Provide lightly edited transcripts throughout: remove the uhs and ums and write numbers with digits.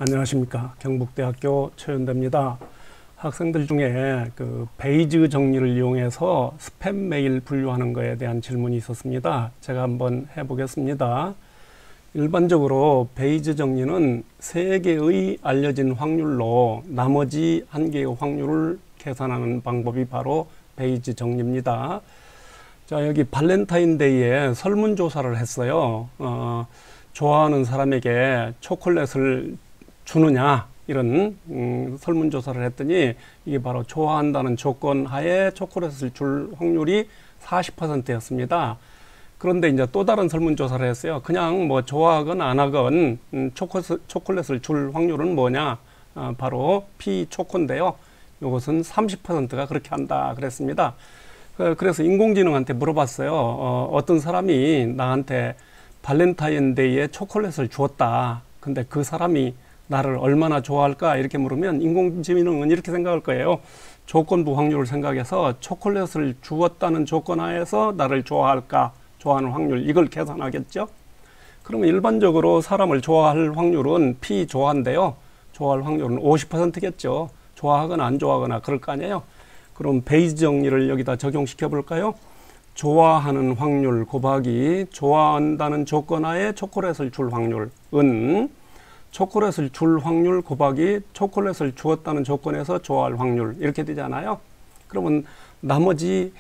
안녕하십니까. 경북대학교 최윤대입니다. 학생들 중에 베이즈 정리를 이용해서 스팸 메일 분류하는 것에 대한 질문이 있었습니다. 제가 한번 해보겠습니다. 일반적으로 베이즈 정리는 3개의 알려진 확률로 나머지 1개의 확률을 계산하는 방법이 바로 베이즈 정리입니다. 자, 여기 발렌타인데이에 설문조사를 했어요. 좋아하는 사람에게 초콜릿을 주느냐, 이런 설문조사를 했더니 이게 바로 좋아한다는 조건 하에 초콜릿을 줄 확률이 40%였습니다. 그런데 이제 또 다른 설문조사를 했어요. 그냥 뭐 좋아하건 안 하건 초콜릿을 줄 확률은 뭐냐, 바로 피초코인데요. 이것은 30%가 그렇게 한다 그랬습니다. 그래서 인공지능한테 물어봤어요. 어떤 사람이 나한테 발렌타인데이에 초콜릿을 주었다. 근데 그 사람이 나를 얼마나 좋아할까? 이렇게 물으면 인공지능은 이렇게 생각할 거예요. 조건부 확률을 생각해서 초콜릿을 주었다는 조건 하에서 나를 좋아할까? 좋아하는 확률, 이걸 계산하겠죠? 그러면 일반적으로 사람을 좋아할 확률은 피조화인데요. 좋아할 확률은 50%겠죠. 좋아하거나 안 좋아하거나 그럴 거 아니에요. 그럼 베이즈 정리를 여기다 적용시켜 볼까요? 좋아하는 확률 곱하기 좋아한다는 조건 하에 초콜릿을 줄 확률은 초콜릿을 줄 확률 곱하기 초콜릿을 주었다는 조건에서 좋아할 확률, 이렇게 되잖아요. 그러면 나머지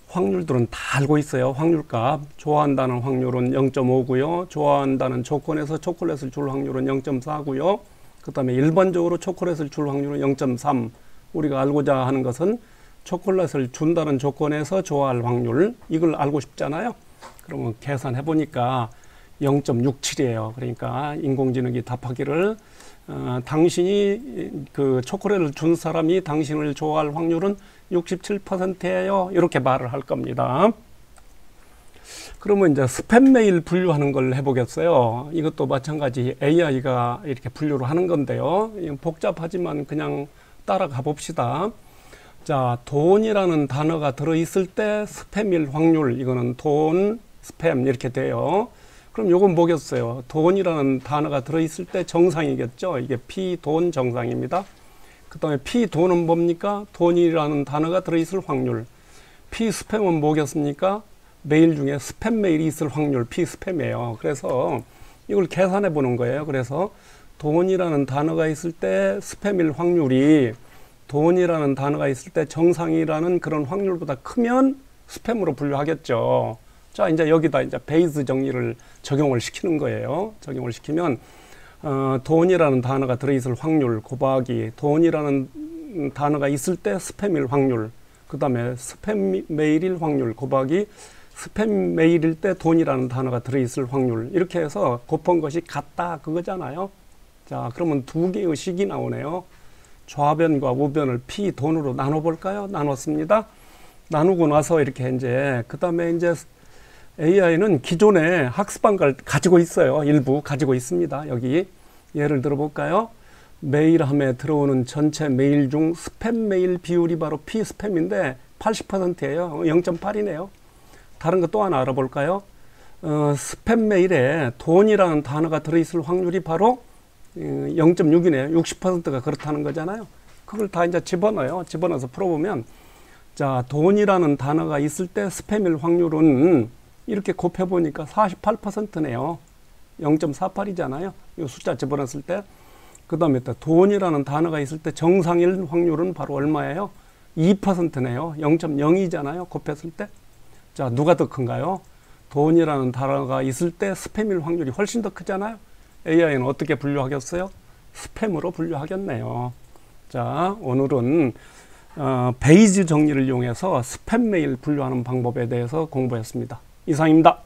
확률들은 다 알고 있어요. 확률값. 좋아한다는 확률은 0.5고요. 좋아한다는 조건에서 초콜릿을 줄 확률은 0.4고요. 그 다음에 일반적으로 초콜릿을 줄 확률은 0.3. 우리가 알고자 하는 것은 초콜릿을 준다는 조건에서 좋아할 확률, 이걸 알고 싶잖아요. 그러면 계산해 보니까 0.67이에요. 그러니까 인공지능이 답하기를 당신이 초콜릿을 준 사람이 당신을 좋아할 확률은 67%예요. 이렇게 말을 할 겁니다. 그러면 이제 스팸 메일 분류하는 걸 해보겠어요. 이것도 마찬가지 AI가 이렇게 분류를 하는 건데요. 복잡하지만 그냥 따라가 봅시다. 자, 돈이라는 단어가 들어있을 때 스팸일 확률, 이거는 돈, 스팸 이렇게 돼요. 그럼 요건 뭐겠어요? 돈이라는 단어가 들어있을 때 정상이겠죠. 이게 피돈 정상입니다. 그 다음에 피돈은 뭡니까? 돈이라는 단어가 들어있을 확률. 피스팸은 뭐겠습니까? 메일 중에 스팸 메일이 있을 확률, 피스팸이에요. 그래서 이걸 계산해 보는 거예요. 그래서 돈이라는 단어가 있을 때 스팸일 확률이 돈이라는 단어가 있을 때 정상이라는 그런 확률보다 크면 스팸으로 분류하겠죠. 자, 이제 여기다 이제 베이즈 정리를 적용을 시키는 거예요. 적용을 시키면, 돈이라는 단어가 들어있을 확률 곱하기 돈이라는 단어가 있을 때 스팸일 확률, 그 다음에 스팸 메일일 확률 곱하기 스팸 메일일 때 돈이라는 단어가 들어있을 확률, 이렇게 해서 곱한 것이 같다 그거잖아요. 자, 그러면 두 개의 식이 나오네요. 좌변과 우변을 피돈으로 나눠볼까요? 나눴습니다. 나누고 나서 이렇게 이제, 그 다음에 이제 AI는 기존에 학습한 걸 가지고 있어요. 일부 가지고 있습니다. 여기 예를 들어 볼까요? 메일함에 들어오는 전체 메일 중 스팸 메일 비율이 바로 피스팸인데 80%예요. 0.8이네요. 다른 거 또 하나 알아볼까요? 스팸 메일에 돈이라는 단어가 들어있을 확률이 바로 0.6이네요. 60%가 그렇다는 거잖아요. 그걸 다 이제 집어넣어요. 집어넣어서 풀어보면, 자, 돈이라는 단어가 있을 때 스팸일 확률은 이렇게 곱해보니까 48%네요. 0.48이잖아요. 이 숫자 집어넣었을 때. 그 다음에 또 돈이라는 단어가 있을 때 정상일 확률은 바로 얼마예요? 2%네요. 0.02잖아요. 곱했을 때. 자, 누가 더 큰가요? 돈이라는 단어가 있을 때 스팸일 확률이 훨씬 더 크잖아요. AI는 어떻게 분류하겠어요? 스팸으로 분류하겠네요. 자, 오늘은 베이즈 정리를 이용해서 스팸 메일 분류하는 방법에 대해서 공부했습니다. 이상입니다.